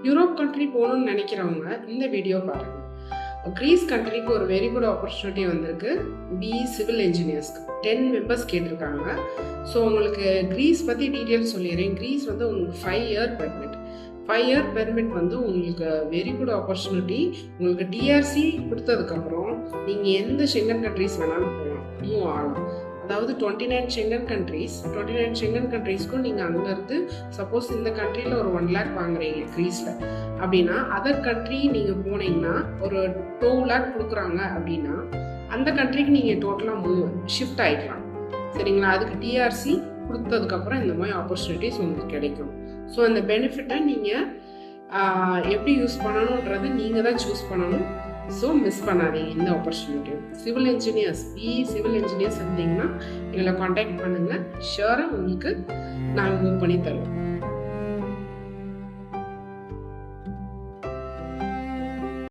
Europe country போகணும்னு நினைக்கிறவங்க இந்த வீடியோ பாருங்கள். கிரீஸ் கண்ட்ரிக்கு ஒரு வெரி குட் ஆப்பர்ச்சுனிட்டி வந்திருக்கு. பிஇ சிவில் இன்ஜினியர்ஸ்க்கு 10 மெம்பர்ஸ் கேட்டிருக்காங்க. ஸோ உங்களுக்கு கிரீஸ் பற்றி டீட்டெயில்ஸ் சொல்லிடுறேன். கிரீஸ் வந்து உங்களுக்கு 5 இயர் பெர்மிட். 5 இயர் பெர்மிட் வந்து உங்களுக்கு வெரி குட் ஆப்பர்ச்சுனிட்டி. உங்களுக்கு டிஆர்சி கொடுத்ததுக்கப்புறம் நீங்கள் எந்த ஷெங்கன் கண்ட்ரிஸ் வேணாலும் போகலாம், மூவ் ஆகலாம். அதாவது 29 ஷெங்கன் கண்ட்ரீஸ்க்கும் நீங்கள் அங்கேருந்து சப்போஸ் இந்த கண்ட்ரியில் ஒரு 1 lakh வாங்குறீங்க கிரீஸில் அப்படின்னா, அதர் கண்ட்ரி நீங்கள் போனீங்கன்னா ஒரு 2 lakh கொடுக்குறாங்க அப்படின்னா அந்த கண்ட்ரிக்கு நீங்கள் டோட்டலாக ஷிஃப்ட் ஆகிக்கலாம். சரிங்களா? அதுக்கு டிஆர்சி கொடுத்ததுக்கப்புறம் இந்த மாதிரி ஆப்பர்ச்சுனிட்டிஸ் உங்களுக்கு கிடைக்கும். ஸோ அந்த பெனிஃபிட்டை நீங்கள் எப்படி யூஸ் பண்ணணுன்றதை நீங்கள் தான் சூஸ் பண்ணணும். ஸோ மிஸ் பண்ணாதீங்க இந்த opportunity. Civil engineers, BE civil engineers இருந்தீங்கன்னா எங்களை காண்டாக்ட் பண்ணுங்கள். ஷியோராக உங்களுக்கு நாங்கள் மூவ் பண்ணி தருவோம்.